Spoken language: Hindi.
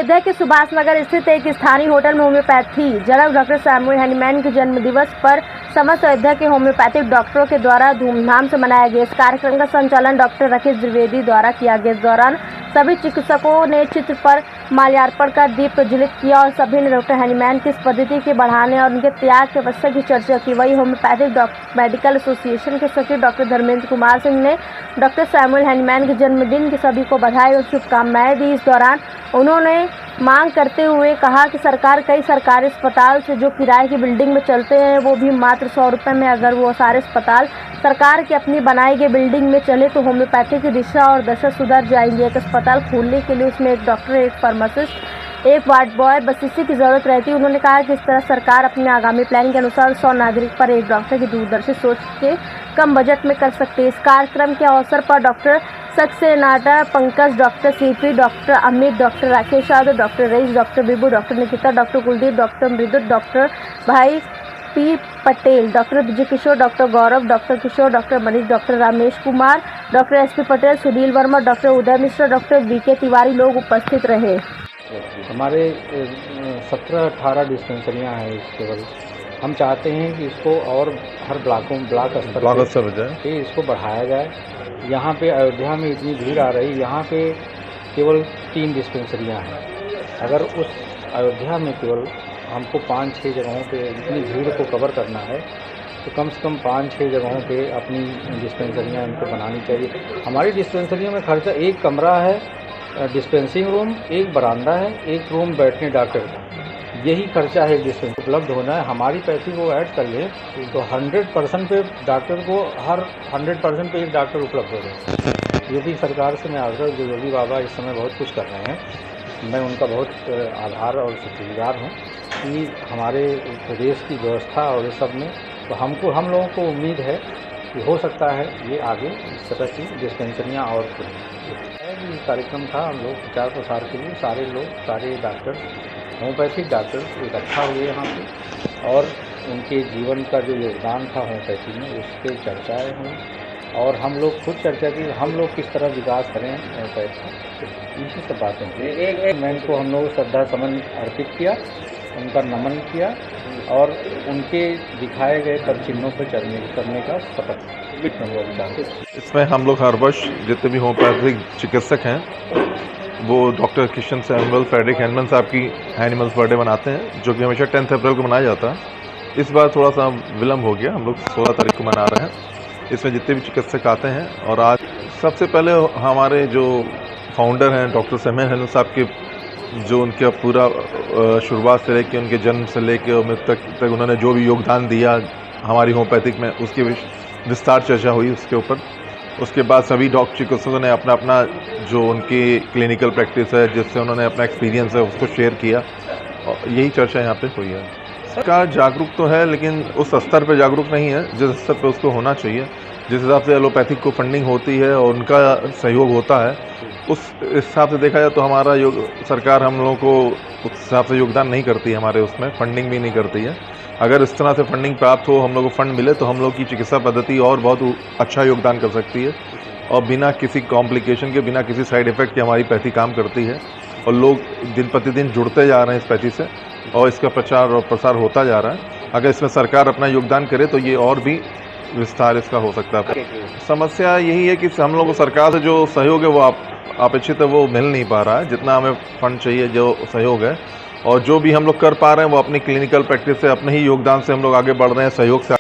अयोध्या के सुभाष नगर स्थित एक स्थानीय होटल में होम्योपैथी जनक डॉक्टर सैमुअल हैनीमैन के जन्म दिवस पर समस्त अयोध्या के होम्योपैथिक डॉक्टरों के द्वारा धूमधाम से मनाया गया। इस कार्यक्रम का संचालन डॉक्टर राकेश द्विवेदी द्वारा किया गया। इस दौरान सभी चिकित्सकों ने चित्र पर माल्यार्पण कर दीप प्रज्वलित किया और सभी ने डॉक्टर हैनीमैन की इस पद्धति के बढ़ाने और उनके त्याग के अवसर की चर्चा की। वही होम्योपैथिक मेडिकल एसोसिएशन के सचिव डॉक्टर धर्मेंद्र कुमार सिंह ने डॉक्टर सैमुअल हैनीमैन के जन्मदिन की सभी को बधाई और शुभकामनाएं दी। इस दौरान उन्होंने मांग करते हुए कहा कि सरकार कई सरकारी अस्पताल से जो किराए की बिल्डिंग में चलते हैं वो भी मात्र 100 रुपये में, अगर वो सारे अस्पताल सरकार की अपनी बनाई गई बिल्डिंग में चले तो होम्योपैथी की दिशा और दशा सुधर जाएंगी। एक अस्पताल खोलने के लिए उसमें एक डॉक्टर, एक फार्मासिस्ट, एक वार्ड बॉय, बस इसी की जरूरत रहती है। उन्होंने कहा कि इस तरह सरकार अपने आगामी प्लान के अनुसार 100 नागरिक पर एक डॉक्टर की दूरदर्शी सोच के कम बजट में कर सकते हैं। इस कार्यक्रम के अवसर पर doctor Saxena, Pankaj, doctor CP, doctor Amit, doctor Rakesh Yadav, doctor Rais, doctor Bibu, doctor Nikita, doctor Kuldeep, doctor Mridut, doctor Bhai P Patel, doctor Vijay Kishore, doctor Gaurav, doctor Kishore, doctor Manish, doctor Ramesh Kumar, doctor SP Patel, Sunil Verma, doctor Uday Mishra, doctor VK Tiwari लोग उपस्थित रहे। हमारे 17-18 डिस्पेंसरियाँ हैं। इस केवल हम चाहते हैं कि इसको और हर ब्लॉक स्तर पे इसको बढ़ाया जाए। यहाँ पे अयोध्या में इतनी भीड़ आ रही, यहाँ पे केवल 3 डिस्पेंसरियाँ हैं। अगर उस अयोध्या में केवल हमको 5-6 जगहों पे इतनी भीड़ को कवर करना है तो कम से कम 5-6 जगहों पे अपनी डिस्पेंसरियाँ इनको बनानी चाहिए। हमारी डिस्पेंसरियों में खर्चा, एक कमरा है डिस्पेंसिंग रूम, एक बरामदा है, एक रूम बैठने डॉक्टर का, यही खर्चा है डिस्पेंसरी उपलब्ध होना है। हमारी पैसे को ऐड कर लें तो 100% पे डॉक्टर को हर 100% पे एक डॉक्टर उपलब्ध हो जाए। योगी सरकार से मैं आग्रह, जो योगी बाबा इस समय बहुत कुछ कर रहे हैं, मैं उनका बहुत आभार और शुक्रगुजार हूँ कि हमारे प्रदेश की व्यवस्था और इस सब में तो हम लोगों को उम्मीद है कि हो सकता है ये आगे इस तरह की डिस्पेंसरियाँ और खुलें। कार्यक्रम था, हम लोग प्रचार प्रसार के लिए सारे डॉक्टर्स, होम्योपैथिक डॉक्टर्स इकट्ठा हुए यहाँ पे और उनके जीवन का जो योगदान था होम्योपैथी में उस पर चर्चाएँ हुई और हम लोग खुद चर्चा की हम लोग किस तरह विकास करें होम्योपैथी, इसी सब बातें थी। मैं इनको हम लोग श्रद्धा सुमन अर्पित किया, उनका नमन किया और उनके दिखाए गए पद चिन्हों पर करने का शपथ हम लोग चाहते। इसमें हम लोग हर वर्ष जितने भी होम्योपैथिक चिकित्सक हैं वो डॉक्टर किशन सैमुअल फ्रेडरिक हैनीमैन साहब की हैनीमैन्स बर्थडे मनाते हैं, जो कि हमेशा 10 अप्रैल को मनाया जाता है। इस बार थोड़ा सा विलम्ब हो गया, हम लोग 16 तारीख को मना रहे हैं। इसमें जितने भी चिकित्सक आते हैं और आज सबसे पहले हमारे जो फाउंडर हैं डॉक्टर सैमुअल हैनीमैन साहब के, जो उनका पूरा शुरुआत से लेकर उनके जन्म से लेकर तक उन्होंने जो भी योगदान दिया हमारी होम्योपैथिक में, उसकी विस्तार चर्चा हुई उसके ऊपर। उसके बाद सभी डॉक्टर चिकित्सकों ने अपना अपना जो उनकी क्लिनिकल प्रैक्टिस है, जिससे उन्होंने अपना एक्सपीरियंस है, उसको शेयर किया और यही चर्चा यहाँ पे हुई है। सरकार जागरूक तो है लेकिन उस स्तर पे जागरूक नहीं है जिस स्तर पे उसको होना चाहिए। जिस हिसाब से एलोपैथिक को फंडिंग होती है और उनका सहयोग होता है, उस हिसाब से देखा जाए तो हमारा सरकार हम लोगों को उस हिसाब से योगदान नहीं करती है, हमारे उसमें फंडिंग भी नहीं करती है। अगर इस तरह से फंडिंग प्राप्त हो, हम लोग को फंड मिले तो हम लोग की चिकित्सा पद्धति और बहुत अच्छा योगदान कर सकती है और बिना किसी कॉम्प्लिकेशन के, बिना किसी साइड इफेक्ट के हमारी पैथी काम करती है और लोग दिन प्रतिदिन जुड़ते जा रहे हैं इस पैथी से और इसका प्रचार और प्रसार होता जा रहा है। अगर इसमें सरकार अपना योगदान करे तो ये और भी विस्तार इसका हो सकता है। समस्या यही है कि हम लोग को सरकार से जो सहयोग है वो अपेक्षित है वो मिल नहीं पा रहा है, जितना हमें फंड चाहिए जो सहयोग है, और जो भी हम लोग कर पा रहे हैं वो अपनी क्लिनिकल प्रैक्टिस से, अपने ही योगदान से हम लोग आगे बढ़ रहे हैं, सहयोग से